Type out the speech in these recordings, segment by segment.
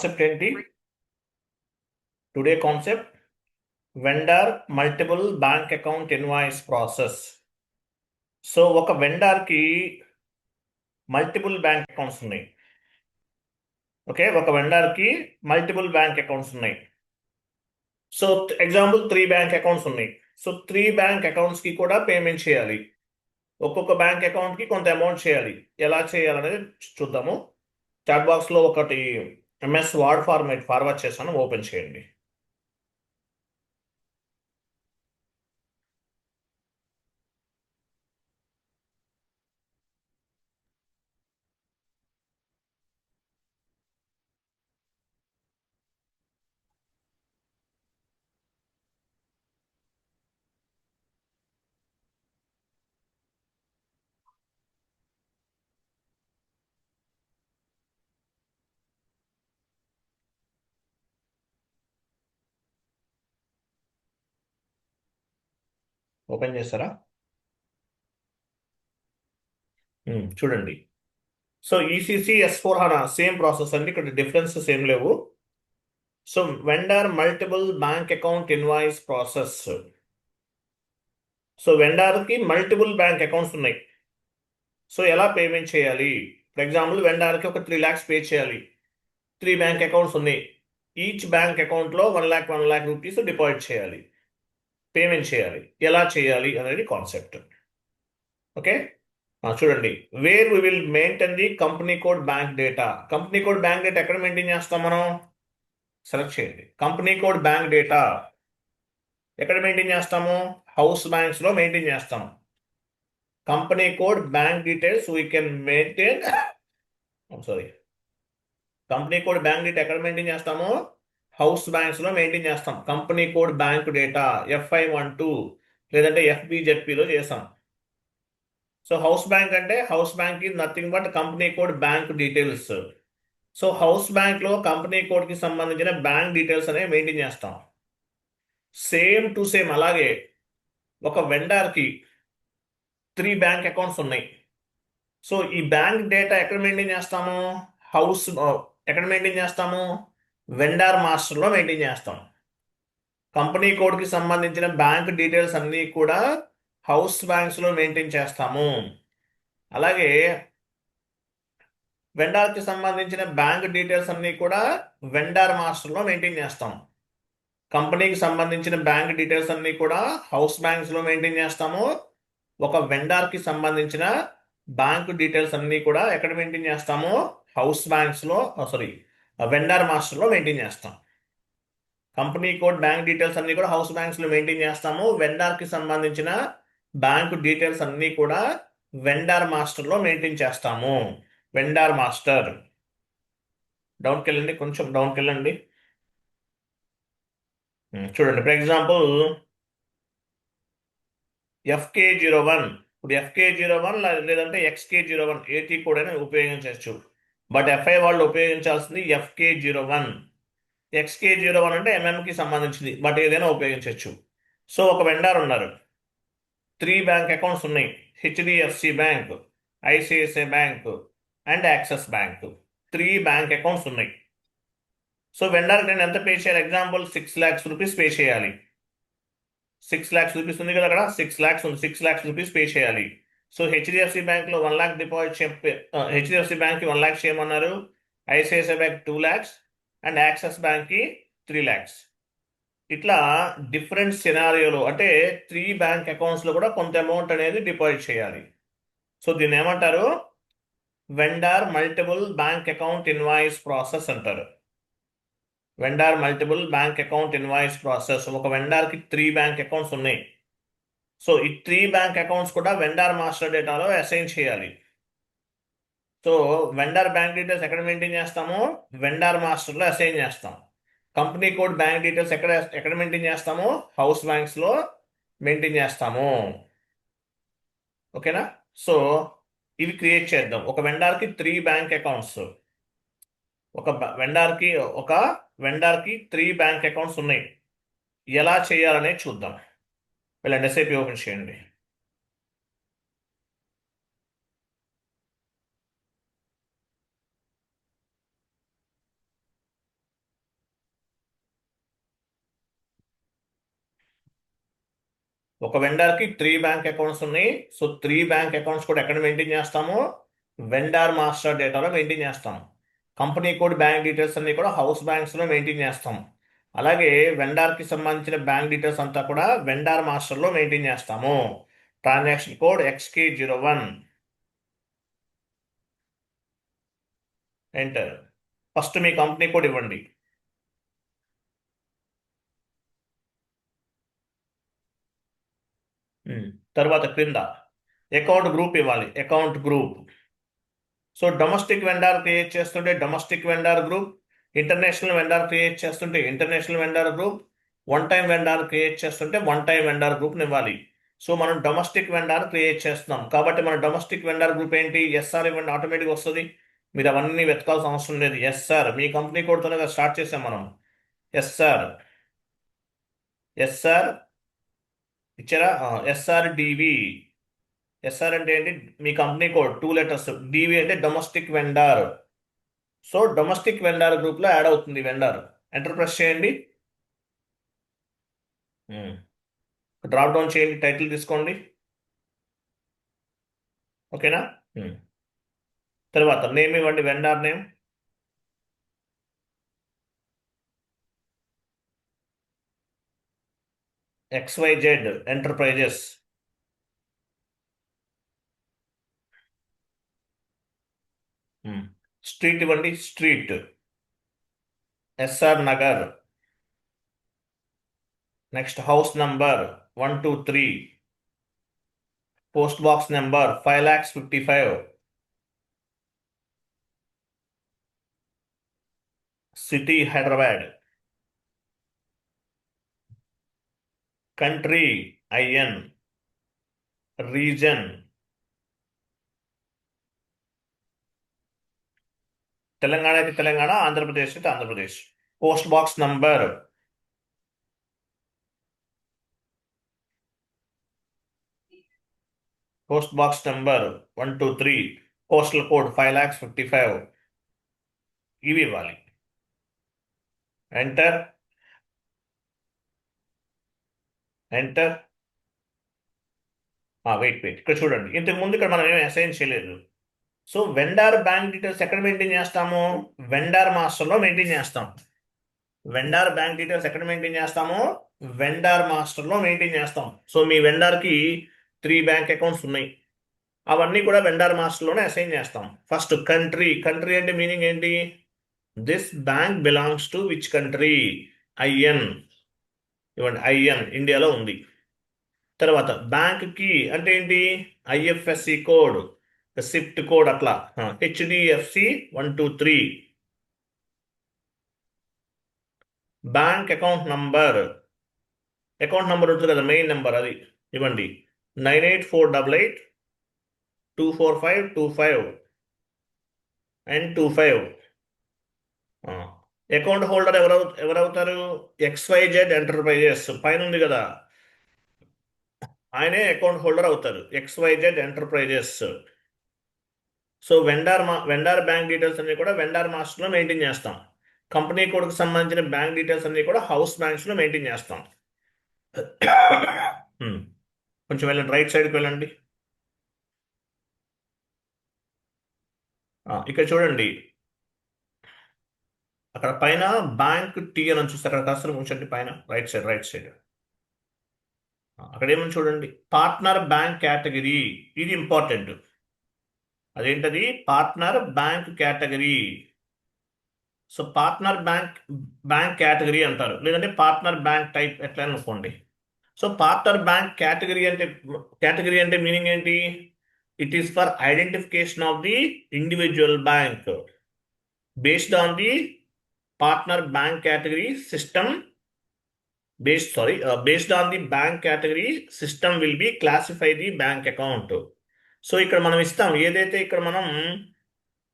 Concept ఏంటి? Today concept vendor multiple bank account invoice process. So ఒక వెండర్కి multiple bank accounts ఉన్నాయి. Okay, ఒక వెండర్కి మల్టిపుల్ బ్యాంక్ అకౌంట్స్ ఉన్నాయి. సో ఎగ్జాంపుల్ 3 బ్యాంక్ అకౌంట్స్ ఉన్నాయి. సో 3 బ్యాంక్ అకౌంట్స్కి కూడా పేమెంట్ చేయాలి. ఒక్కొక్క బ్యాంక్ అకౌంట్కి కొంత అమౌంట్ చేయాలి. ఎలా చేయాలనేది చూద్దాము. చాట్ బాక్స్లో ఒకటి ఎంఎస్ వర్డ్ ఫార్మాట్ ఫార్వర్డ్ చేశాను, ఓపెన్ చేయండి. ఓపెన్ చేస్తారా? చూడండి. So ECC S/4HANA same process అండి, ఇక్కడ డిఫరెన్సెస్ ఏం లేవు. So vendor multiple bank account invoice process. So వెండర్కి మల్టిపుల్ బ్యాంక్ అకౌంట్స్ ఉన్నాయి. సో ఎలా పేమెంట్ చేయాలి? ఫర్ ఎగ్జాంపుల్ వెండర్కి ఒక 3 lakhs పే చేయాలి. 3 బ్యాంక్ అకౌంట్స్ ఉన్నాయి. ఈచ్ బ్యాంక్ అకౌంట్లో 1 lakh రూపీస్ డిపాజిట్ చేయాలి, పేమెంట్ చేయాలి. ఎలా చేయాలి అనేది కాన్సెప్ట్. ఓకే, చూడండి. Where we will maintain the company code bank data. Company code bank data ఎక్కడ మెయింటైన్ చేస్తాం మనం? సెలెక్ట్ చేయండి. కంపెనీ కోడ్ బ్యాంక్ డేటా ఎక్కడ మెయింటైన్ చేస్తాము? హౌస్ బ్యాంక్స్ లో మెయింటైన్ చేస్తాము. Company code bank details we can maintain. Sorry, company code bank data ఎక్కడ maintain చేస్తాము? హౌస్ బ్యాంక్స్ లో మెయింటైన్ చేస్తాం. Company code bank data FI12 లేదంటే FBZPలో చేస్తాం. సో హౌస్ బ్యాంక్ అంటే house bank is nothing but company code bank details. So house bank లో company code కి సంబంధించిన బ్యాంక్ డీటెయిల్స్ అనేవి మెయింటైన్ చేస్తాం. సేమ్ టు సేమ్ అలాగే ఒక వెండర్ కి 3 బ్యాంక్ అకౌంట్స్ ఉన్నాయి. సో ఈ బ్యాంక్ డేటా ఎక్కడ మెయింటైన్ చేస్తాము? హౌస్ ఎక్కడ మెయింటైన్ చేస్తాము? వెండర్ మాస్టర్ లో మెయింటైన్ చేస్తాం. కంపెనీ కోడ్ కి సంబంధించిన బ్యాంక్ డీటెయిల్స్ అన్ని కూడా హౌస్ బ్యాంక్స్ లో మెయింటైన్ చేస్తాము. అలాగే వెండర్ కి సంబంధించిన బ్యాంక్ డీటెయిల్స్ అన్ని కూడా వెండర్ మాస్టర్ లో మెయింటైన్ చేస్తాం. కంపెనీకి సంబంధించిన బ్యాంక్ డీటెయిల్స్ అన్ని కూడా హౌస్ బ్యాంక్స్ లో మెయింటైన్ చేస్తాము. ఒక వెండర్ కి సంబంధించిన బ్యాంక్ డీటెయిల్స్ అన్ని కూడా ఎక్కడ మెయింటైన్ చేస్తాము? హౌస్ బ్యాంక్స్ లో వెండర్ మాస్టర్ లో మెయింటైన్ చేస్తాం. కంపెనీ కోడ్ బ్యాంక్ డీటెయిల్స్ అన్ని కూడా హౌస్ బ్యాంక్స్ లో మెయింటైన్ చేస్తాము. వెండర్ కి సంబంధించిన బ్యాంక్ డీటెయిల్స్ అన్ని కూడా వెండర్ మాస్టర్ లో మెయింటైన్ చేస్తాము. వెండర్ మాస్టర్ డౌన్కి వెళ్ళండి, కొంచెం డౌన్కి వెళ్ళండి. చూడండి, ఫర్ ఎగ్జాంపుల్ FK01. ఇప్పుడు FK01 లేదంటే XK01 ఏటీ కోడ్ అని ఉపయోగించవచ్చు. బట్ FI వాళ్ళు ఉపయోగించాల్సింది FK01. XK01 అంటే MM కి సంబంధించింది, బట్ ఏదైనా ఉపయోగించవచ్చు. సో ఒక వెండర్ ఉన్నారు, 3 బ్యాంక్ అకౌంట్స్ ఉన్నాయి. HDFC bank, ICICI bank and axis bank. 3 bank accounts ఉన్నాయి. సో వెండర్ నేను ఎంత పే చేయాలి? ఎగ్జాంపుల్ 6 lakhs రూపీస్ పే చేయాలి. 6 lakhs రూపీస్ ఉంది కదా, అక్కడ 6 lakhs ఉంది. 6 lakhs రూపీస్ పే చేయాలి. సో HDFC బ్యాంక్ లో 1 lakh డిపాజిట్ HDFC బ్యాంక్ కి 1 lakh చేయమన్నారు. ICICI bank 2 lakhs and axis bank కి 3 lakhs. ఇట్లా డిఫరెంట్ సినారియోలో అంటే 3 బ్యాంక్ అకౌంట్స్ లో కూడా కొంత అమౌంట్ అనేది డిపాజిట్ చేయాలి. సో దీన్ని ఏమంటారు? Vendor multiple bank account invoice process అంటారు. Vendor multiple bank account invoice process. ఒక వెండర్ కి 3 బ్యాంక్ అకౌంట్స్ ఉన్నాయి. సో ఈ 3 బ్యాంక్ అకౌంట్స్ కూడా వెండర్ మాస్టర్ డేటాలో అసైన్ చేయాలి. సో వెండర్ బ్యాంక్ డీటెయిల్స్ ఎక్కడ మెయింటైన్ చేస్తాము? వెండర్ మాస్టర్ లో అసైన్ చేస్తాం. కంపెనీ కోడ్ బ్యాంక్ డీటెయిల్స్ ఎక్కడ మెయింటైన్ చేస్తాము? హౌస్ బ్యాంక్స్ లో మెయింటైన్ చేస్తాము. ఓకేనా? సో ఇవి క్రియేట్ చేద్దాం. ఒక వెండర్ కి 3 బ్యాంక్ అకౌంట్స్, ఒక వెండర్ కి 3 బ్యాంక్ అకౌంట్స్ ఉన్నాయి. ఎలా చేయాలనేది చూద్దాం. వెళ్ళండి, SAP ఓపెన్ చేయండి. ఒక వెండర్కి 3 బ్యాంక్ అకౌంట్స్ ఉన్నాయి. సో 3 బ్యాంక్ అకౌంట్స్ కూడా ఎక్కడ మెయింటైన్ చేస్తాము? వెండర్ మాస్టర్ డేటాలో మెయింటైన్ చేస్తాం. కంపెనీ కోడ్ బ్యాంక్ డీటెయిల్స్ అన్ని కూడా హౌస్ బ్యాంక్స్లో మెయింటైన్ చేస్తాం. అలాగే వెండర్కి సంబంధించిన బ్యాంక్ డీటెయిల్స్ అంతా కూడా వెండర్ మాస్టర్లో మెయింటైన్ చేస్తాము. Transaction code XK01 enter. First మీ కంపెనీ కోడ్ ఇవ్వండి. తర్వాత క్రింద అకౌంట్ గ్రూప్ ఇవ్వాలి. Account group. So domestic vendor create చేస్తుంటే domestic vendor group, international vendor create చేస్తుంటే international vendor group, one time vendor create చేస్తుంటే వన్ టైం వెండర్ గ్రూప్ని ఇవ్వాలి. సో మనం డొమెస్టిక్ వెండర్ క్రియేట్ చేస్తున్నాం కాబట్టి మన డొమెస్టిక్ వెండర్ గ్రూప్ ఏంటి? ఎస్ఆర్ ఇవ్వండి, ఆటోమేటిక్గా వస్తుంది. మీరు అవన్నీ వెతకాల్సిన అవసరం లేదు. ఎస్ఆర్ మీ కంపెనీ కోడ్తోనే స్టార్ట్ చేసాం మనం. ఎస్ఆర్ ఎస్ఆర్ ఇచ్చారా? SRDV. ఎస్ఆర్ అంటే ఏంటి? మీ కంపెనీ కోడ్ 2 లెటర్స్. డివి అంటే domestic vendor. So domestic vendor గ్రూప్లో యాడ్ అవుతుంది వెండర్. ఎంటర్ ప్రెస్ చేయండి. డ్రాప్ డౌన్ చేయండి, టైటిల్ తీసుకోండి. ఓకేనా? తర్వాత నేమ్ ఇవ్వండి, vendor name. XYZ enterprises. Street ఇవ్వండి, street. SR Nagar. Next house number 123. Post box number 5,55,000. City Hyderabad. Country IN. Reason Telangana అయితే తెలంగాణ, ఆంధ్రప్రదేశ్ అయితే Andhra Pradesh. Post box number. Post box number 123. Postal code 5,55,000. ఇవి ఇవ్వాలి. ఎంటర్. ఎంటర్. వెయిట్ ఇక్కడ చూడండి, ఇంతకు ముందు ఇక్కడ మనం ఏమి అసైన్ చేయలేదు. సో వెండర్ బ్యాంక్ డీటెయిల్స్ ఎక్కడ మెయింటైన్ చేస్తాము? వెండర్ మాస్టర్లో మెయింటైన్ చేస్తాం. వెండర్ బ్యాంక్ డీటెయిల్స్ ఎక్కడ మెయింటైన్ చేస్తాము? వెండర్ మాస్టర్లో మెయింటైన్ చేస్తాం. సో మీ వెండర్కి 3 బ్యాంక్ అకౌంట్స్ ఉన్నాయి. అవన్నీ కూడా వెండర్ మాస్టర్లోనే అసైన్ చేస్తాం. First country. కంట్రీ అంటే మీనింగ్ ఏంటి? This bank belongs to which country? IN ఇవ్వండి. IN ఇండియాలో ఉంది. తర్వాత బ్యాంక్కి అంటే ఏంటి? IFSC కోడ్, SWIFT కోడ్ అట్లా. HDFC 123. Bank account number. Account number ఉంటుంది కదా, మెయిన్ నెంబర్, అది ఇవ్వండి. 9848824525 అండ్ 25. అకౌంట్ హోల్డర్ ఎవరవుతారు? XYZ ఎంటర్ప్రైజెస్ పైన ఉంది కదా, ఆయనే అకౌంట్ హోల్డర్ అవుతారు. XYZ enterprises. So vendor bank details అన్ని కూడా వెండర్ మాస్టర్లో మెయింటైన్ చేస్తాం. కంపెనీ కోడ్కి సంబంధించిన బ్యాంక్ డీటెయిల్స్ అన్ని కూడా హౌస్ బ్యాంక్స్లో మెయింటైన్ చేస్తాం. కొంచెం వెళ్ళండి, రైట్ సైడ్కి వెళ్ళండి. ఇక్కడ చూడండి, అక్కడ పైన బ్యాంక్ టీ అని చూస్తారు. అక్కడ కాస్త ఉంచండి పైన, రైట్ సైడ్. అక్కడ ఏమని చూడండి, పార్ట్నర్ బ్యాంక్ కేటగిరీ. ఇది ఇంపార్టెంట్. అదేంటది? Partner bank category. So partner bank category అంటారు, లేదంటే పార్ట్నర్ బ్యాంక్ టైప్ ఎట్లా అనుకోండి. సో పార్ట్నర్ బ్యాంక్ కేటగిరీ అంటే మీనింగ్ ఏంటి? It is for identification of the individual bank based on the partner bank category system. Based on the bank category system will be classify the bank account. So ఇక్కడ మనం ఇస్తాం ఏదైతే ఇక్కడ మనం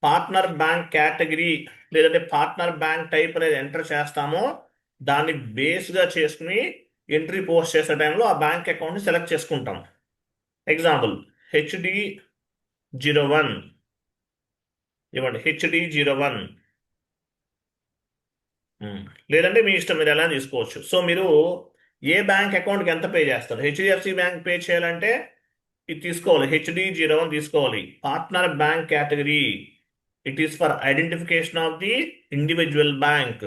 partner bank category లేదంటే partner bank type అనేది enter చేస్తామో దాన్ని బేస్గా చేసుకుని ఎంట్రీ పోస్ట్ చేసే టైంలో ఆ బ్యాంక్ అకౌంట్ని సెలెక్ట్ చేసుకుంటాం. ఎగ్జాంపుల్ HD01 ఇవ్వండి. HD01 లేదంటే మీ ఇష్టం, మీరు ఎలా తీసుకోవచ్చు. సో మీరు ఏ బ్యాంక్ అకౌంట్కి ఎంత పే చేస్తారు? హెచ్డిఎఫ్సి బ్యాంక్ పే చేయాలంటే ఇది తీసుకోవాలి, HD01 తీసుకోవాలి. Partner bank category, it is for identification of the individual bank.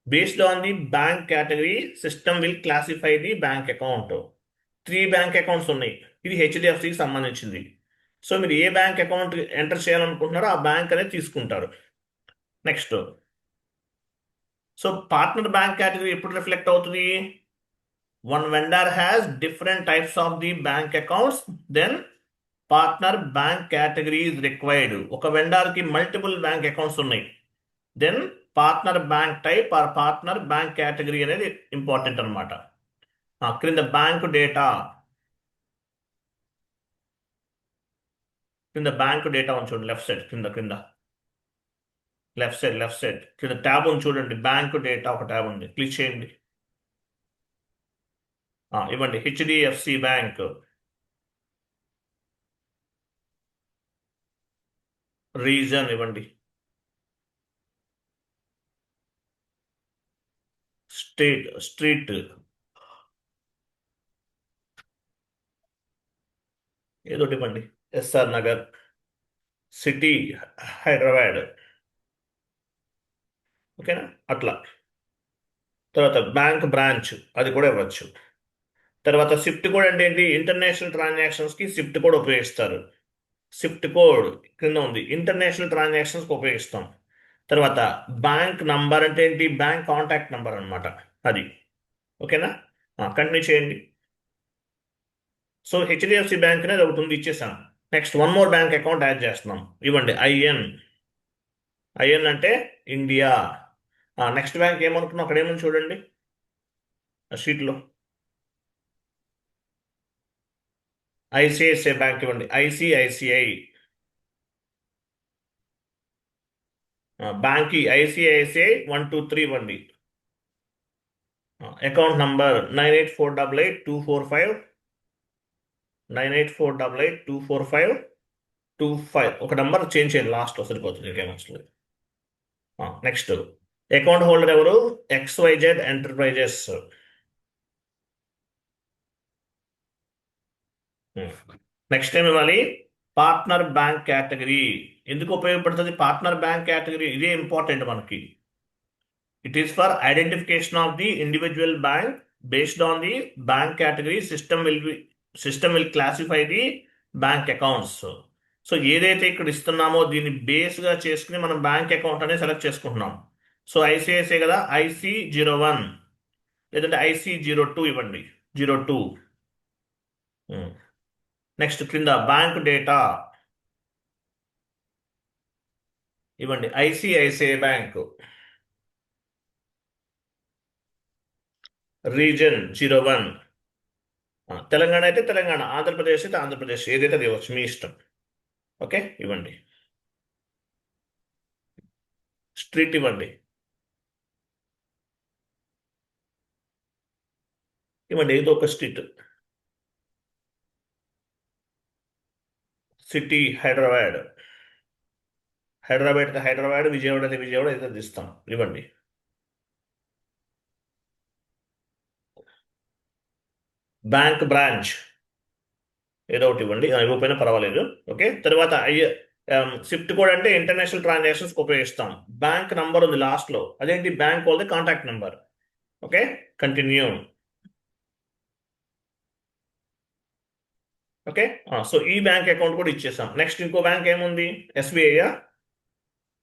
Based on the bank category system will classify the bank account. 3 bank accounts ఉన్నాయి, ఇది హెచ్డిఎఫ్సికి సంబంధించింది. సో మీరు ఏ బ్యాంక్ అకౌంట్ ఎంటర్ చేయాలనుకుంటున్నారో ఆ బ్యాంక్ అనేది తీసుకుంటారు. Next, so partner bank category ఎప్పుడు reflect అవుతుంది? One vendor has different types of the bank accounts, then partner bank category is required. ఒక వెండర్కి మల్టిపుల్ బ్యాంక్ అకౌంట్స్ ఉన్నాయి, then partner bank type or partner bank category అనేది important అనమాట. క్రింద bank data, ఉంది చూడండి, లెఫ్ట్ సైడ్ కింద left side కింద ట్యాబ్ ఉంది చూడండి, బ్యాంకు డేటా ఒక ట్యాబ్ ఉంది, క్లిక్ చేయండి. ఇవ్వండి హెచ్డిఎఫ్సి బ్యాంక్, రీజన్ ఇవ్వండి, స్ట్రీట్ ఏదో ఒకటి ఇవ్వండి, SR నగర్, సిటీ హైదరాబాద్. ఓకేనా? అట్లా. తర్వాత బ్యాంక్ బ్రాంచ్ అది కూడా ఇవ్వచ్చు. తర్వాత SWIFT కోడ్ అంటే ఏంటి? ఇంటర్నేషనల్ ట్రాన్సాక్షన్స్కి SWIFT కోడ్ ఉపయోగిస్తారు. SWIFT కోడ్ కింద ఉంది, ఇంటర్నేషనల్ ట్రాన్సాక్షన్స్కి ఉపయోగిస్తాం. తర్వాత బ్యాంక్ నంబర్ అంటే ఏంటి? బ్యాంక్ కాంటాక్ట్ నంబర్ అనమాట అది. ఓకేనా? కంటిన్యూ చేయండి. సో హెచ్డిఎఫ్సి బ్యాంక్ అనేది ఒకటి ఉంది, ఇచ్చేసాం. Next one more bank account add చేస్తున్నాం, ఇవ్వండి ఐఎన్ అంటే ఇండియా. నెక్స్ట్ బ్యాంక్ ఏమనుకున్నాం అక్కడ ఏమని చూడండి షీట్లో, ICICI బ్యాంక్ ఇవ్వండి, ICICI బ్యాంక్ ICICI 123 ఇవ్వండి. అకౌంట్ నంబర్ 98488245 98488245 ఒక నంబర్ చేంజ్ చేయండి, లాస్ట్లో సరిపోతుంది, ఇంకేమొస్తుంది. నెక్స్ట్ అకౌంట్ హోల్డర్ ఎవరు? XYZ enterprises. నెక్స్ట్ టైం ఇవ్వాలి పార్ట్నర్ బ్యాంక్ కేటగిరీ. ఎందుకు ఉపయోగపడుతుంది పార్ట్నర్ బ్యాంక్ కేటగిరీ? ఇదే ఇంపార్టెంట్ మనకి. It is for identification of the individual bank based on the bank category system will classify the bank accounts. So ఏదైతే ఇక్కడ ఇస్తున్నామో దీన్ని బేస్గా చేసుకుని మనం బ్యాంక్ అకౌంట్ అనేది సెలెక్ట్ చేసుకుంటున్నాం. సో ICICI కదా, IC01 లేదంటే IC02 ఇవ్వండి, 02. నెక్స్ట్ క్రింద బ్యాంక్ డేటా ఇవ్వండి, ICICI బ్యాంక్, రీజన్ 01. తెలంగాణ అయితే తెలంగాణ, ఆంధ్రప్రదేశ్ అయితే ఆంధ్రప్రదేశ్, ఏదైతే అది ఇవ్వచ్చు, మీ ఇష్టం. ఓకే, ఇవ్వండి. స్ట్రీట్ ఇవ్వండి, ఏదో ఒక స్ట్రీట్. సిటీ హైదరాబాద్ అయితే హైదరాబాద్, విజయవాడ అయితే విజయవాడ, అయితే ఇస్తాం, ఇవ్వండి. బ్యాంక్ బ్రాంచ్ ఏదో ఒకటి ఇవ్వండి, ఇవ్వకపోయినా పర్వాలేదు. ఓకే, తర్వాత SWIFT కోడ్ అంటే ఇంటర్నేషనల్ ట్రాన్సాక్షన్స్ ఉపయోగిస్తాం. బ్యాంక్ నంబర్ ఉంది లాస్ట్లో, అదేంటి? బ్యాంక్ వాళ్ళది contact number. Okay, continue. Okay, so ఈ బ్యాంక్ అకౌంట్ కూడా ఇచ్చేసాం. నెక్స్ట్ ఇంకో బ్యాంక్ ఏముంది? SBI.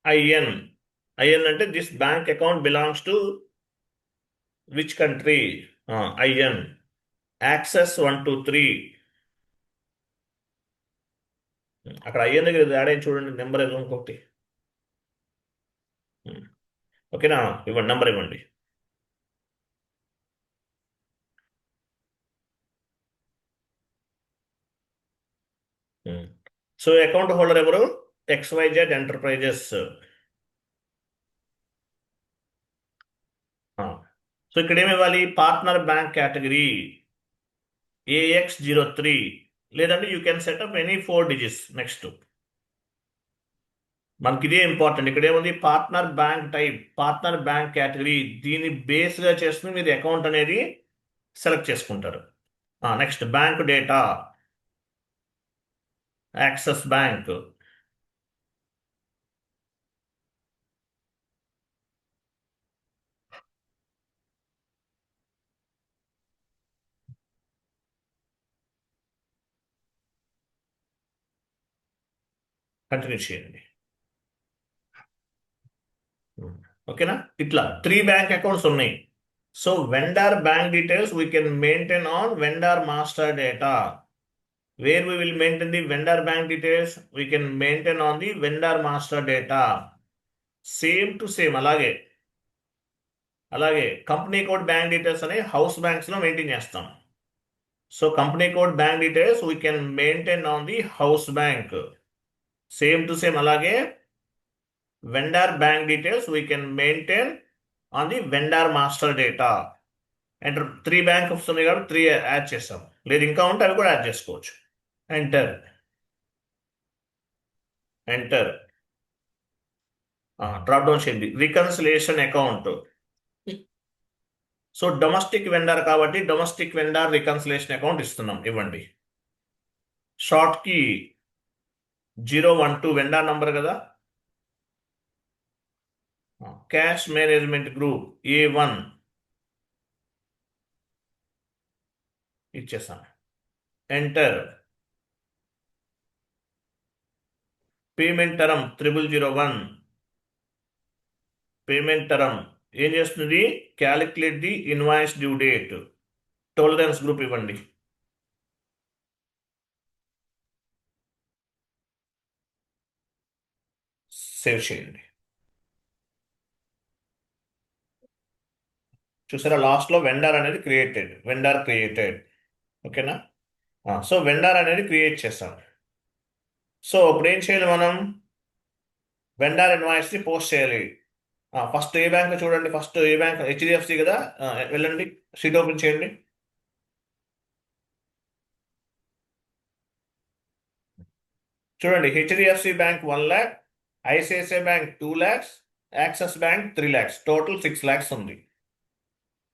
ఐఎన్ అంటే this bank account belongs to which country? IN access 123. అక్కడ IN దగ్గర యాడ్ అయ్యి చూడండి, నెంబర్ ఏదో ఇంకొకటి. ఓకేనా? ఇవ్వండి, నెంబర్ ఇవ్వండి. సో అకౌంట్ హోల్డర్ ఎవరు? XYZ enterprises. సో ఇక్కడ ఏమి ఇవ్వాలి? పార్ట్నర్ బ్యాంక్ కేటగిరీ AX03, లేదంటే you can setup any 4 digits. Next మనకి ఇదే ఇంపార్టెంట్. ఇక్కడ ఏముంది? Partner bank type, partner bank category. దీన్ని బేస్గా చేసుకుని మీరు అకౌంట్ అనేది సెలెక్ట్ చేసుకుంటారు. Next bank data, axis bank, continue చేయండి. ఓకేనా? ఇట్లా 3 బ్యాంక్ అకౌంట్స్ ఉన్నాయి. So vendor bank details we can maintain on vendor master data. Where we will maintain the vendor bank details, we can maintain on the vendor master data. Same to same అలాగే company code bank details అనే house banks లో maintain చేస్తాం. So company code bank details we can maintain on the house bank. Same to same అలాగే vendor bank details we can maintain on the vendor master data. And 3 bank వస్తున్నాయి కాబట్టి 3 add చేస్తాం. లేదు ఇంకా ఉంటే అవి కూడా యాడ్ చేసుకోవచ్చు. ఎంటర్ ఎంటర్ డ్రాప్ డౌన్ చేయండి. Reconciliation account. So domestic vendor కాబట్టి డొమెస్టిక్ వెండర్ రికన్సిలేషన్ అకౌంట్ ఇస్తున్నాం. ఇవ్వండి. షార్ట్ కి 012 వెండర్ నంబర్ కదా. క్యాష్ మేనేజ్మెంట్ గ్రూప్ A1 ఇచ్చేసాం. Enter. Payment term 0001. Payment term ఏం చేస్తుంది? Calculate the invoice due date. Tolerance group ఇవ్వండి. సేవ్ చేయండి. చూసారా లాస్ట్ లో వెండర్ అనేది వెండర్ క్రియేటెడ్. ఓకేనా? సో వెండర్ అనేది క్రియేట్ చేస్తాం. సో ఇప్పుడు ఏం చేయాలి? మనం వెండర్ ఇన్వాయిస్ ని పోస్ట్ చేయాలి. ఫస్ట్ ఏ బ్యాంక్ చూడండి. First A bank? HDFC కదా. వెళ్ళండి, షీట్ ఓపెన్ చేయండి. చూడండి, HDFC bank 1 lakh, ICICI bank 2 lakhs, Axis bank 3 lakhs, total 6 lakhs ఉంది.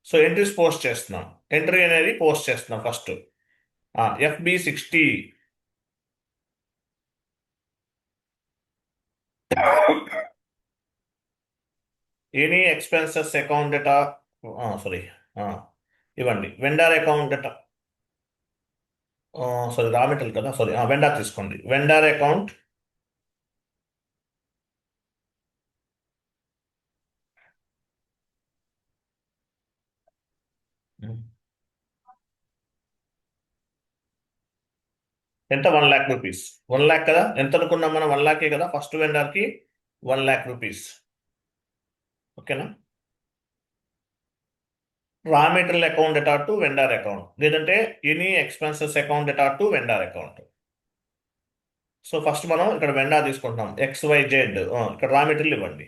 సో ఎంట్రీస్ పోస్ట్ చేస్తున్నాం. ఎంట్రీ అనేది పోస్ట్ చేస్తున్నాం first. FB60 any expenses account data. Sorry, ఇవ్వండి. Vendor account data. Sorry, raw material కదా. Sorry, vendor తీసుకోండి. Vendor account ఎంత? 1 lakh rupees. 1 lakh కదా. ఎంత అనుకున్నాం మనం? 1 lakh కదా. ఫస్ట్ వెండర్ కి 1 lakh రూపీస్. ఓకేనా? Raw material account data to vendor account, లేదంటే any expenses account data to vendor account. So first మనం ఇక్కడ వెండర్ తీసుకుంటున్నాం. XYZ. ఇక్కడ రా మెటీరియల్ ఇవ్వండి.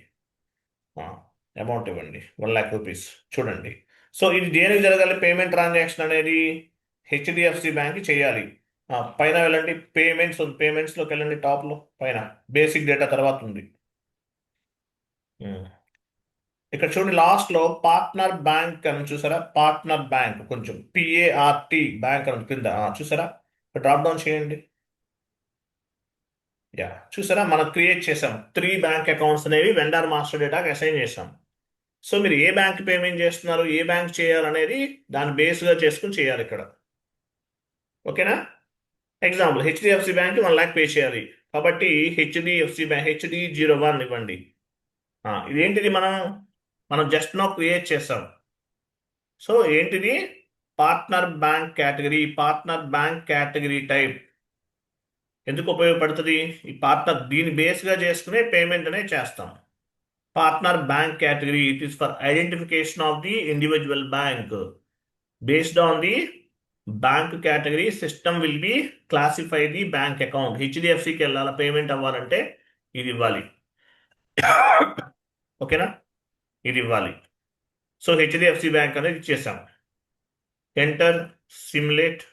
అమౌంట్ ఇవ్వండి 1 lakh రూపీస్. చూడండి. సో ఇది దేనికి జరగాలి? పేమెంట్ ట్రాన్సాక్షన్ అనేది HDFC బ్యాంక్ చేయాలి. పైన వెళ్ళండి. పేమెంట్స్లోకి వెళ్ళండి. టాప్లో పైన బేసిక్ డేటా తర్వాత ఉంది. ఇక్కడ చూడండి, లాస్ట్ లో పార్ట్నర్ బ్యాంక్ అని చూసారా? పార్ట్నర్ బ్యాంక్ కొంచెం PART బ్యాంక్ అని కింద చూసారా? డ్రాప్ డౌన్ చేయండి. చూసారా? మనం క్రియేట్ చేసాం 3 బ్యాంక్ అకౌంట్స్ అనేవి వెండర్ మాస్టర్ డేటాకి అసైన్ చేసాం. సో మీరు ఏ బ్యాంక్ పేమెంట్ చేస్తున్నారు, ఏ బ్యాంక్ చేయాలనేది దాన్ని బేస్గా చేసుకుని చేయాలి ఇక్కడ. ఓకేనా? Example HDFC bank 1 lakh pay చేయాలి కాబట్టి HDFC బ్యాంక్ HD01 ఇవ్వండి. ఇదేంటిది? మనం జస్ట్ నో క్రియేట్ చేస్తాం. సో ఏంటిది? Partner bank category type. ఎందుకు ఉపయోగపడుతుంది? ఈ పార్ట్నర్ దీన్ని బేస్గా చేసుకునే పేమెంట్ అనేది చేస్తాం. Partner bank category, it is for identification of the individual bank. Based on the bank category system will be classify the bank account. HDFCకి వెళ్ళాలి పేమెంట్ అవ్వాలంటే ఇది ఇవ్వాలి. ఓకేనా? ఇది ఇవ్వాలి. సో HDFC బ్యాంక్ అనేది ఇచ్చేసాం. Enter. Simulate.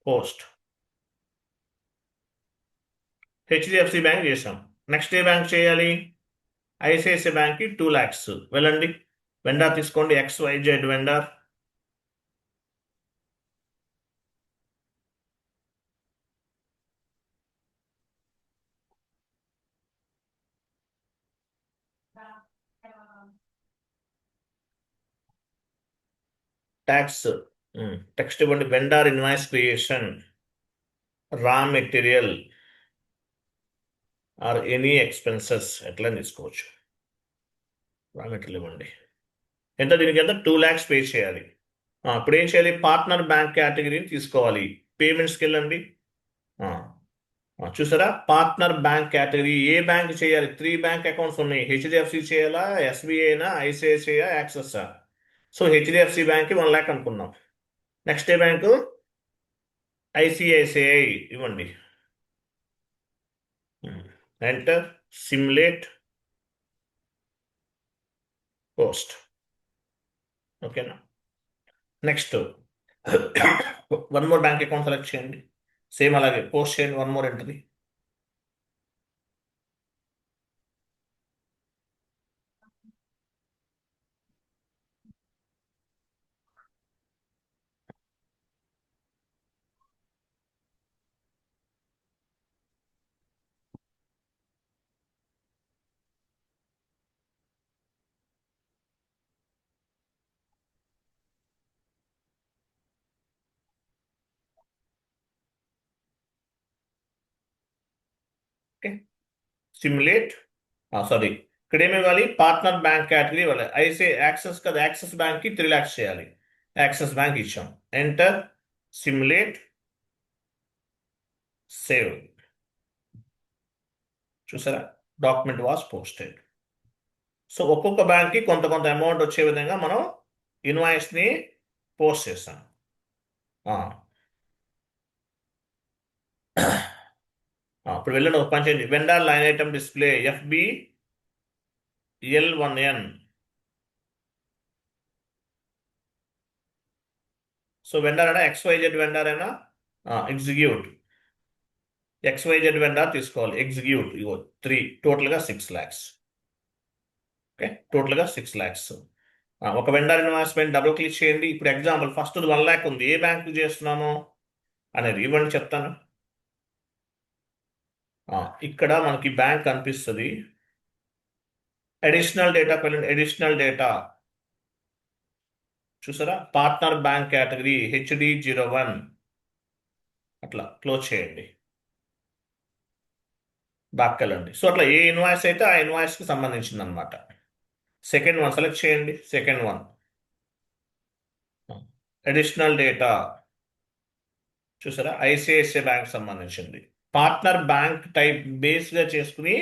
Post. HDFC bank చేసాం. నెక్స్ట్ ఏ బ్యాంక్ చేయాలి? ఐసిఐసిఐ బ్యాంక్కి 2 lakhs. వెళ్ళండి, వెండార్ తీసుకోండి, XYZ వెండార్. ట్యాక్స్ టెక్స్ట్ ఇవ్వండి, vendor invoice creation, raw material or any expenses ఎట్లా తీసుకోవచ్చు. రా మెటీరియల్ ఇవ్వండి, ఎంత దీనికి ఎంత 2 lakhs పే చేయాలి. ఇప్పుడు ఏం చేయాలి, పార్ట్నర్ బ్యాంక్ కేటగిరీని తీసుకోవాలి. పేమెంట్స్కి వెళ్ళండి. చూసారా, పార్ట్నర్ బ్యాంక్ కేటగిరీ ఏ బ్యాంక్ చేయాలి, 3 బ్యాంక్ అకౌంట్స్ ఉన్నాయి. హెచ్డిఎఫ్సి చేయాలా, ఎస్బీఐనా, ఐసిఐసిఐ, యాక్సిస్. సో హెచ్డిఎఫ్సి బ్యాంక్కి 1 lakh అనుకున్నాం. నెక్స్ట్ ఏ బ్యాంకు, ఐసిఐసిఐ ఇవ్వండి. Enter, simulate, post. ఓకేనా. Next 1 more bank account select చేయండి, సేమ్ అలాగే పోస్ట్ చేయండి, 1 more entry. Okay, simulate. Sorry, ఇక్కడ ఏమి ఇవ్వాలి, పార్ట్నర్ బ్యాంక్ కేటగిరీ ఇవ్వాలి. యాక్సెస్ కదా, యాక్సిస్ బ్యాంక్కి 3 lakhs చేయాలి. యాక్సిస్ బ్యాంక్ ఇచ్చాం, ఎంటర్, సిమ్యులేట్, సేవ్. చూసారా, డాక్యుమెంట్ వాస్ పోస్టెడ్. సో ఒక్కొక్క బ్యాంక్కి కొంత కొంత అమౌంట్ వచ్చే విధంగా మనం ఇన్వాయిస్ని పోస్ట్ చేస్తాం. ఇప్పుడు వెళ్ళండి, ఒక పని చేయండి, vendor line item display FBL1N. So vendor అయినా XYZ వెండర్ అయినా ఎగ్జిక్యూట్, XYZ వెండర్ తీసుకోవాలి, ఎగ్జిక్యూట్. ఇగో 3, టోటల్గా 6 lakhs. ఓకే, టోటల్గా 6 lakhs. ఒక వెండర్ ఇన్వెస్ట్మెంట్ డబుల్ క్లిక్ చేయండి. ఇప్పుడు ఎగ్జాంపుల్ ఫస్ట్ 1 lakh ఉంది, ఏ బ్యాంకు చేస్తున్నాము అనేది ఇవ్వండి చెప్తాను. ఇక్కడ మనకి బ్యాంక్ కనిపిస్తుంది. అడిషనల్ డేటా వెళ్ళండి, అడిషనల్ డేటా చూసారా, పార్ట్నర్ బ్యాంక్ కేటగిరీ HD01 అట్లా క్లోజ్ చేయండి, బ్యాక్ వెళ్ళండి. సో అట్లా ఏ ఇన్వాయిస్ అయితే ఆ ఇన్వాయిస్కి సంబంధించింది అనమాట. సెకండ్ వన్ సెలెక్ట్ చేయండి, సెకండ్ వన్ అడిషనల్ డేటా చూసారా, ఐసిఐసిఐ బ్యాంక్ సంబంధించింది. పార్ట్నర్ బ్యాంక్ టైప్ బేస్గా చేసుకుని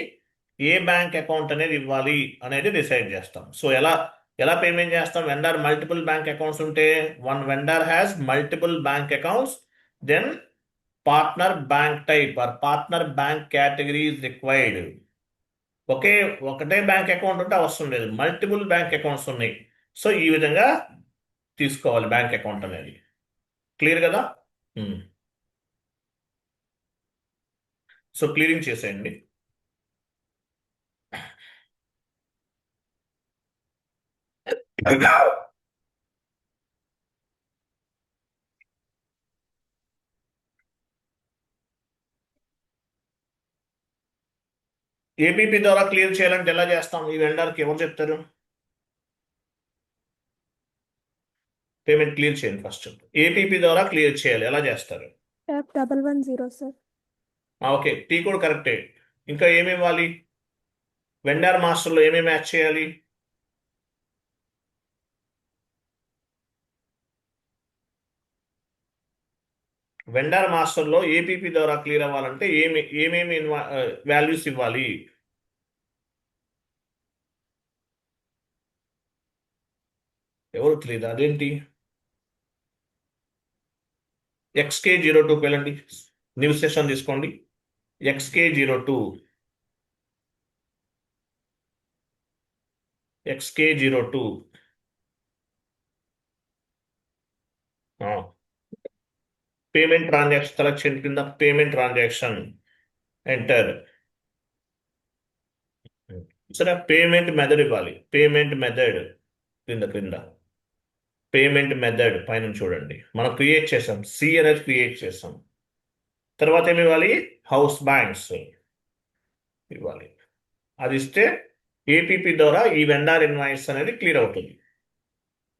ఏ బ్యాంక్ అకౌంట్ అనేది ఇవ్వాలి అనేది డిసైడ్ చేస్తాం. సో ఎలా ఎలా పేమెంట్ చేస్తాం, వెండర్ మల్టిపుల్ బ్యాంక్ అకౌంట్స్ ఉంటే, 1 vendor has multiple bank accounts, then partner bank type or partner bank category is required. ఒకటే బ్యాంక్ అకౌంట్ ఉంటే అవసరం లేదు, మల్టిపుల్ బ్యాంక్ అకౌంట్స్ ఉన్నాయి. సో ఈ విధంగా తీసుకోవాలి బ్యాంక్ అకౌంట్ అనేది. క్లియర్ కదా. సో క్లియరింగ్ చేసేయండి. ఏపీపీ ద్వారా క్లియర్ చేయాలంటే ఎలా చేస్తాం, ఈ వెండర్కి ఎవరు చెప్తారు, పేమెంట్ క్లియర్ చేయండి ఫస్ట్. ఏపీపీ ద్వారా క్లియర్ చేయాలి, ఎలా చేస్తారు. F110 sir. ఓకే, టీ కూడా కరెక్టే. ఇంకా ఏమేమి ఇవ్వాలి, వెండర్ మాస్టర్లో ఏమేమి మ్యాచ్ చేయాలి, వెండర్ మాస్టర్లో ఏపీపీ ద్వారా క్లియర్ అవ్వాలంటే ఏమేమి వాల్యూస్ ఇవ్వాలి. ఎవరు తెలియదు, అదేంటి. XK02కి వెళ్ళండి, న్యూ సెషన్ తీసుకోండి, XK02 పేమెంట్ ట్రాన్సాక్షన్ సెలక్షన్ కింద పేమెంట్ ట్రాన్సాక్షన్ ఎంటర్. సరే పేమెంట్ మెథడ్ ఇవ్వాలి. పేమెంట్ మెథడ్ క్రింద పేమెంట్ మెథడ్ పైన చూడండి, మనం క్రియేట్ చేసాం, సి అనేది క్రియేట్ చేసాం. తర్వాత ఏమి ఇవ్వాలి? హౌస్ బ్యాంక్స్ ఇవ్వాలి. అది ఇస్తే ఏపీపీ ద్వారా ఈ వెండార్ ఇన్వాయిస్ అనేది క్లియర్ అవుతుంది,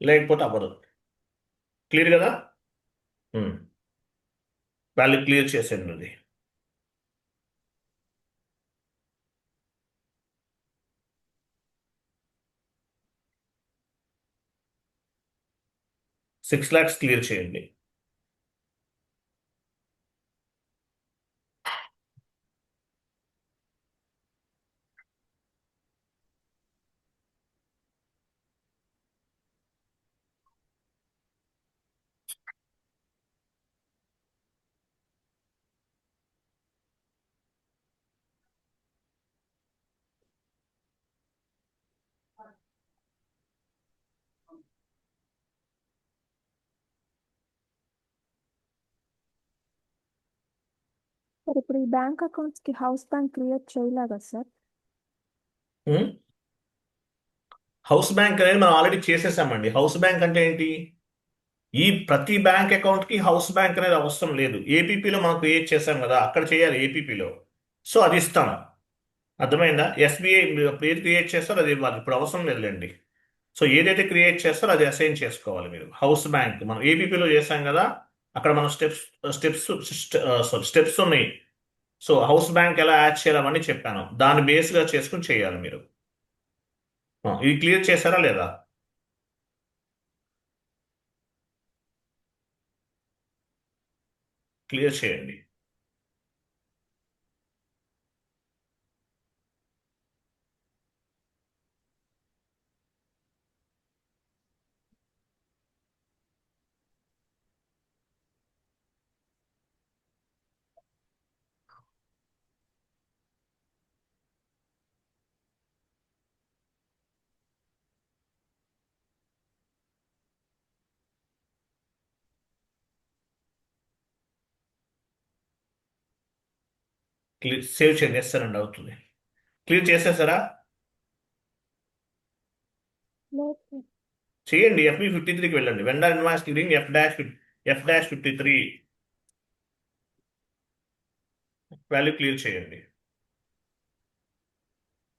లేకపోతే అవ్వదు. క్లియర్ కదా? వాల్యూ క్లియర్ చేసేయండి. అది 6 lakhs క్లియర్ చేయండి. సార్ ఇప్పుడు ఈ బ్యాంక్ అకౌంట్స్ కి హౌస్ బ్యాంక్ క్రియేట్ చేయలేదా సార్? హౌస్ బ్యాంక్ అనేది మనం ఆల్రెడీ చేసేసామండి. హౌస్ బ్యాంక్ అంటే ఏంటి? ఈ ప్రతి బ్యాంక్ అకౌంట్ కి హౌస్ బ్యాంక్ అనేది అవసరం లేదు. ఏపీపీలో మనం క్రియేట్ చేసాం కదా, అక్కడ చేయాలి ఏపీపీలో. సో అది ఇస్తాం. అర్థమైందా? ఎస్బీఐ ఏది క్రియేట్ చేస్తారో అది ఇవ్వాలి, ఇప్పుడు అవసరం లేదులేండి. సో ఏదైతే క్రియేట్ చేస్తారో అది అసైన్ చేసుకోవాలి మీరు. హౌస్ బ్యాంక్ మనం ఏపీపీలో చేసాం కదా, అక్కడ మనం స్టెప్స్ స్టెప్స్ ఉన్నాయి. సో హౌస్ బ్యాంక్ ఎలా యాడ్ చేయాలి అవన్నీ చెప్పాను, దాన్ని బేస్గా చేసుకుని చేయాలి మీరు. ఇది క్లియర్ చేశారా లేదా? క్లియర్ చేయండి. క్లియర్ సేవ్ చేయండి. చేస్తారండి, అవుతుంది. క్లియర్ చేసేసారా? లేదు సార్. చేయండి. FB53కి వెళ్ళండి. Vendor invoice clearing F-53 value clear చేయండి.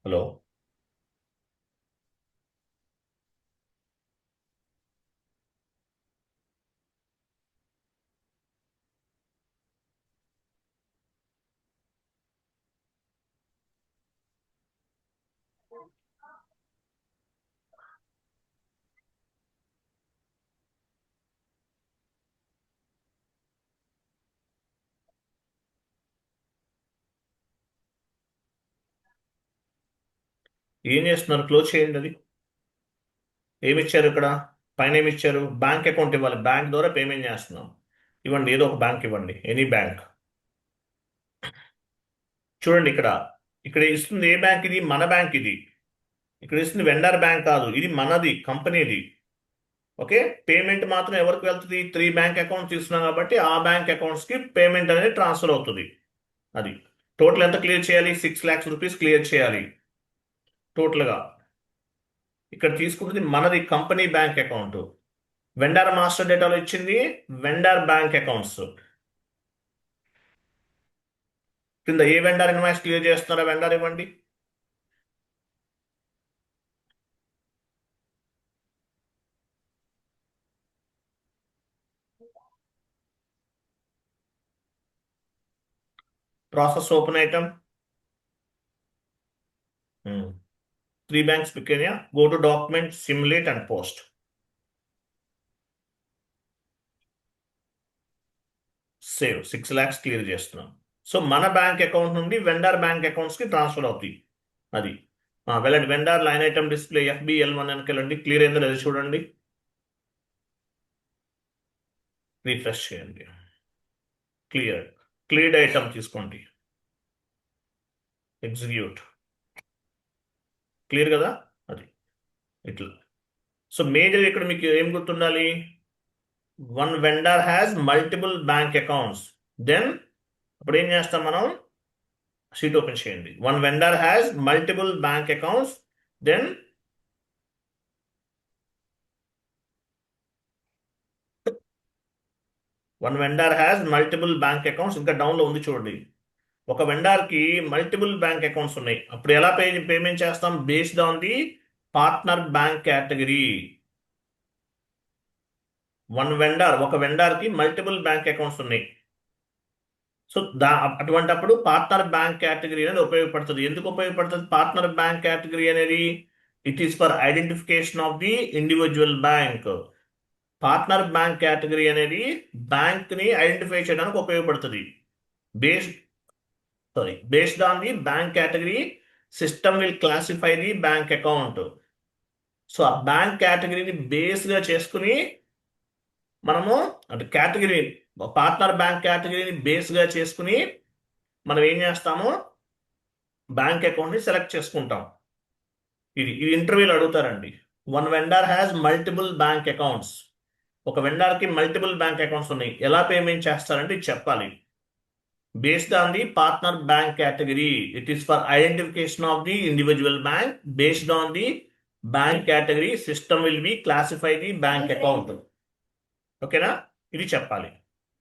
హలో, ఏం చేస్తున్నారు? క్లోజ్ చేయండి. అది ఏమి ఇచ్చారు ఇక్కడ? పైన ఏమి ఇచ్చారు? బ్యాంక్ అకౌంట్ ఇవ్వాలి. బ్యాంక్ ద్వారా పేమెంట్ చేస్తున్నాం. ఇవ్వండి, ఏదో ఒక బ్యాంక్ ఇవ్వండి, ఎనీ బ్యాంక్. చూడండి ఇక్కడ, ఇక్కడ ఇస్తుంది ఏ బ్యాంక్? ఇది మన బ్యాంక్. ఇది ఇక్కడ ఇస్తుంది వెండర్ బ్యాంక్ కాదు, ఇది మనది, కంపెనీది. ఓకే, పేమెంట్ మాత్రం ఎవరికి వెళ్తుంది? 3 బ్యాంక్ అకౌంట్స్ తీసుకున్నాం కాబట్టి ఆ బ్యాంక్ అకౌంట్స్ కి పేమెంట్ అనేది ట్రాన్స్ఫర్ అవుతుంది. అది టోటల్ ఎంత క్లియర్ చేయాలి? 6 lakhs రూపీస్ క్లియర్ చేయాలి టోటల్గా. ఇక్కడ తీసుకుంటుంది మనది, company bank account. Vendor master డేటాలో ఇచ్చింది వెండర్ బ్యాంక్ అకౌంట్స్. కింద ఏ వెండర్ ఇన్వాయిస్ క్లియర్ చేస్తున్నారో వెండర్ ఇవ్వండి. Process open item 3 banks pick అయినా, go to document, simulate and post. Save 6 lakhs clear చేస్తున్నాం. సో మన బ్యాంక్ అకౌంట్ నుండి వెండర్ బ్యాంక్ అకౌంట్స్ కి ట్రాన్స్ఫర్ అవుతాయి. అది వెళ్ళండి, vendor line item display FBL1 అని వెళ్ళండి. క్లియర్ అయిందో లేదో చూడండి. రీఫ్రెష్ చేయండి. క్లియర్. క్లియర్డ్ ఐటమ్ తీసుకోండి, ఎగ్జిక్యూట్. క్లియర్ కదా? అది ఇట్లా. సో మేజర్ ఇక్కడ మీకు ఏం గుర్తుండాలి? One vendor has multiple bank accounts. Then అప్పుడు ఏం చేస్తాం మనం? షీట్ ఓపెన్ చేయండి. One vendor has multiple bank accounts, then one vendor has multiple bank accounts, ఇంకా డౌన్లో ఉంది చూడండి. ఒక వెండర్కి మల్టిపుల్ బ్యాంక్ అకౌంట్స్ ఉన్నాయి. అప్పుడు ఎలా పేమెంట్ చేస్తాం? Based on the partner bank category. ఒక వెండర్కి మల్టిపుల్ బ్యాంక్ అకౌంట్స్ ఉన్నాయి. సో అటువంటప్పుడు పార్ట్నర్ బ్యాంక్ కేటగిరీ అనేది ఉపయోగపడుతుంది. ఎందుకు ఉపయోగపడుతుంది పార్ట్నర్ బ్యాంక్ కేటగిరీ అనేది? It is for identification of the individual bank. Partner bank category అనేది బ్యాంక్ని ఐడెంటిఫై చేయడానికి ఉపయోగపడుతుంది. Based on the bank category, system will classify the bank account. So ఆ బ్యాంక్ కేటగిరీని బేస్గా చేసుకుని మనము అంటే కేటగిరీ పార్ట్నర్ బ్యాంక్ కేటగిరీని బేస్గా చేసుకుని మనం ఏం చేస్తాము? బ్యాంక్ అకౌంట్ని సెలెక్ట్ చేసుకుంటాం. ఇది ఇంటర్వ్యూలో అడుగుతారండి. One vendor has multiple bank accounts. ఒక వెండర్కి మల్టిపుల్ బ్యాంక్ అకౌంట్స్ ఉన్నాయి. ఎలా పేమెంట్ చేస్తారంటే ఇది చెప్పాలి. Based on the partner bank category, it is for identification of the individual bank. Based on the bank category, system will be classify the bank account. ఓకేనా? ఇది చెప్పాలి.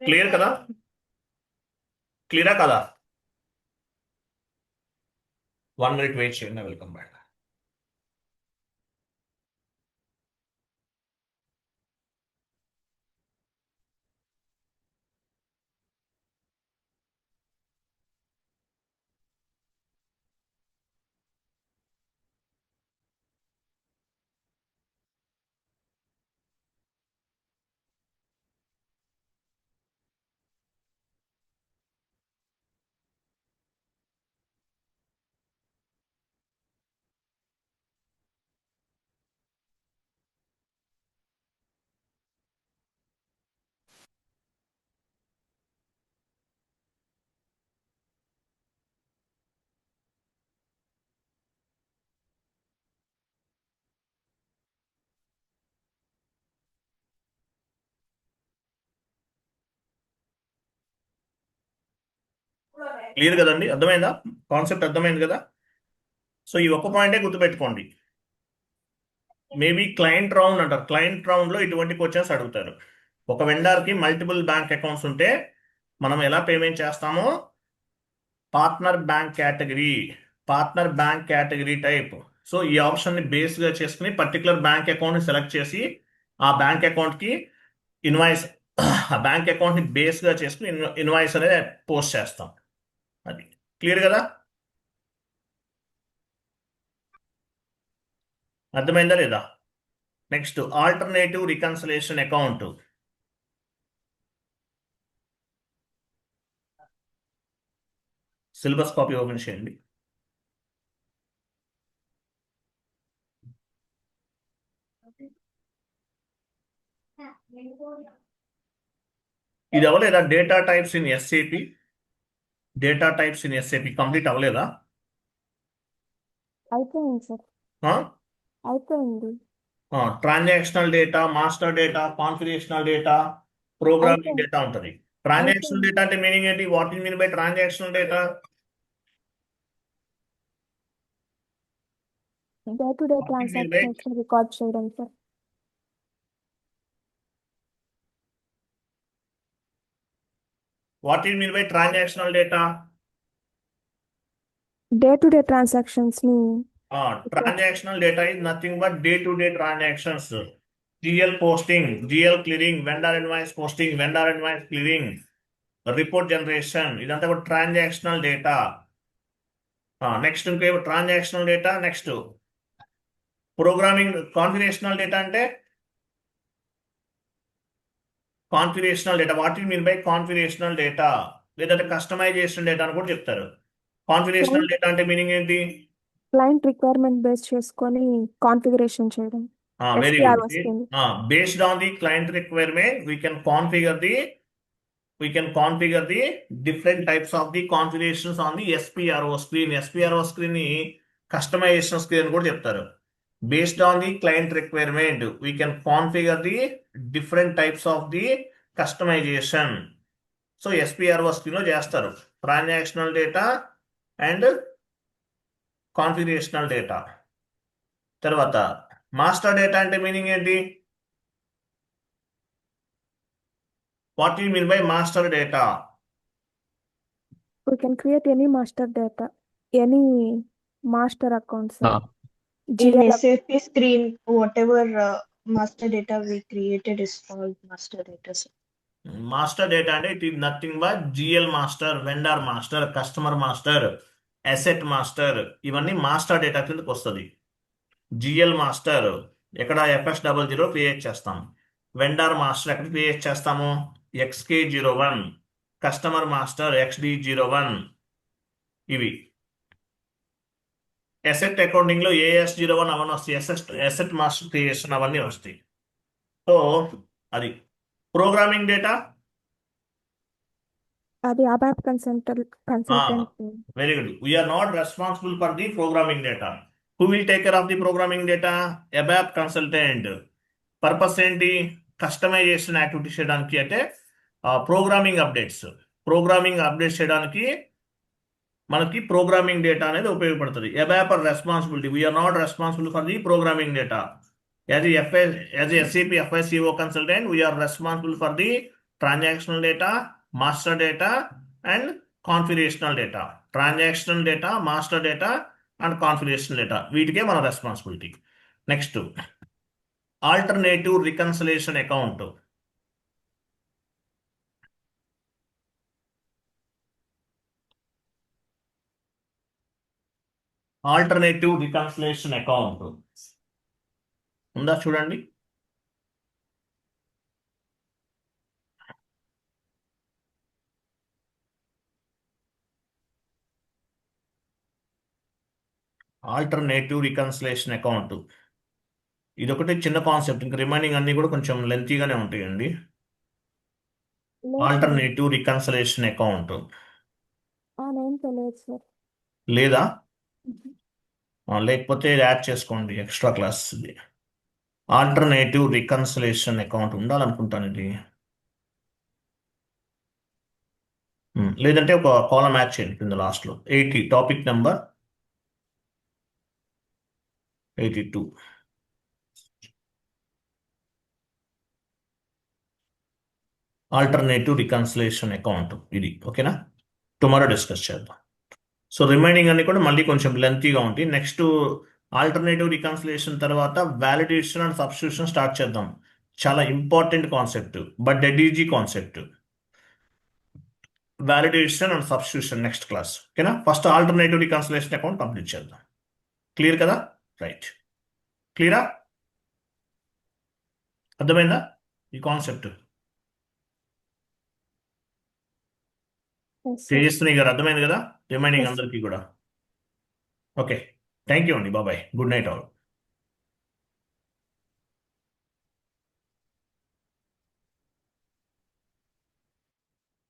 క్లియర్ కదా? క్లియరా కదా? 1 minute వెయిట్ చేయండి, వెల్కమ్ బ్యాక్. క్లియర్ కదండి? అర్థమైందా? Concept అర్థమైంది కదా? సో ఈ ఒక్క పాయింటే గుర్తుపెట్టుకోండి. మేబీ క్లయింట్ రౌండ్ అంటారు. క్లయింట్ రౌండ్లో ఇటువంటి క్వశ్చన్స్ అడుగుతారు. ఒక వెండర్కి మల్టిపుల్ బ్యాంక్ అకౌంట్స్ ఉంటే మనం ఎలా పేమెంట్ చేస్తామో partner bank category type. So ఈ ఆప్షన్ని బేస్గా చేసుకుని పర్టికులర్ బ్యాంక్ అకౌంట్ని సెలెక్ట్ చేసి ఆ బ్యాంక్ అకౌంట్కి ఇన్వాయిస్, ఆ బ్యాంక్ అకౌంట్ని బేస్గా చేసుకుని ఇన్వాయిస్ అనేది పోస్ట్ చేస్తాం. అది క్లియర్ కదా? అర్థమైందా లేదా? Next alternative reconciliation account. Syllabus copy open చేయండి. ఇది అవ్వలేదా? Data types in SAP complete అవ్వలేదా? అయిపోయింది సార్, అయిపోయింది. Transactional data, master data, configurational data, programming data ఉంటుంది. ట్రాన్సాక్షనల్ డేటా అంటే మీనింగ్ ఏంటి? What is mean by transactional data? Day to day transactions record చేయడం sir. What is mean by transactional data? Day to day transactions ని Transactional data is nothing but day-to-day transactions. GL posting, GL clearing, vendor invoice posting, vendor invoice clearing, report generation. ఇదంతా కూడా transactional data. Next ఇంకేమో transactional data. Next programming. Configurational data అంటే configurational data. What you mean by configurational data? లేదంటే customization data అని కూడా చెప్తారు. Configurational data అంటే meaning ఏంటి? క్లయింట్ రిక్వైర్మెంట్ బేస్ చేసుకొని కాన్ఫిగరేషన్ చేయడం. Very SPR good. వస్తుంది. Based on the client requirement, we can configure the different types of the configurations on the SPRO screen. SPRO screen ని customization screen అని కూడా చెప్తారు. Based on the client requirement, we can configure the different types of the customization. So SPRO screen లో చేస్తారు. Transactional data and configurational data. తర్వాత master data అంటే meaning ఏంటి? What you mean by master data? We can create any master data, any master accounts, sir. In GL SAP screen, whatever master data we created is called master data. Sir. Master data అంటే it is nothing but GL master, vendor master, customer master, asset master, ఇవన్నీ master data కిందకి వస్తుంది. GL master ఎక్కడ FS00 create చేస్తాం. Vendor master ఎక్కడ create చేస్తాము? XK01. Customer master XD01. ఇవి asset accounting లో AS01 అవన్నీ వస్తాయి. అసెట్ మాస్టర్ క్రియేషన్ అవన్నీ వస్తాయి. సో అది ప్రోగ్రామింగ్ డేటా. అది ABAP consultant. Very good. We are not responsible for the programming data. Who will take care of the programming data? ABAP consultant. Purpose ఏంటి? Customization activity చేయడానికి, అంటే programming updates చేయడానికి మనకి programming data అనేది ఉపయోగపడుతుంది. ABAP responsibility. We're not responsible for the programming data. As SAP FICO consultant, we are responsible for the transactional data, master data and configurational data. Transactional data, master data and configurational data. వీటికే మన responsibility. Next alternative reconciliation account. Alternative reconciliation account ఉందా చూడండి. Alternative reconciliation అకౌంట్ ఇది ఒకటి చిన్న concept, ఇంకా remaining అన్ని కూడా కొంచెం లెంతీగానే ఉంటాయండి. ఆల్టర్నేటివ్ రికన్సిలేషన్ అకౌంట్ నేమ్ తెలియదు సార్. లేదా? లేకపోతే యాడ్ చేసుకోండి extra class. Alternative reconciliation account ఉండాలనుకుంటాను ఇది. లేదంటే ఒక కాలం యాడ్ చేయండి కింద లాస్ట్లో. 80 టాపిక్ నెంబర్ 82. ఆల్టర్నేటివ్ రికన్సిలేషన్ అకౌంట్ ఇది. ఓకేనా? టుమారో డిస్కస్ చేద్దాం. సో రిమైనింగ్ అన్ని కూడా మళ్ళీ కొంచెం లెంతీగా ఉంటాయి. నెక్స్ట్ ఆల్టర్నేటివ్ రికన్సిలేషన్ తర్వాత వ్యాలిడేషన్ అండ్ సబ్స్టిట్యూషన్ స్టార్ట్ చేద్దాం. చాలా important concept, but dead easy concept. Validation and substitution next class. ఓకేనా? First alternative reconciliation account complete చేద్దాం. క్లియర్ కదా? రైట్. క్లియరా? అర్థమైందా ఈ కాన్సెప్ట్? తేజస్విని గారు అర్థమైంది కదా? రిమైనింగ్ అందరికీ కూడా. ఓకే, థ్యాంక్ యూ అండి. బాబాయ్, గుడ్ నైట్ ఆల్.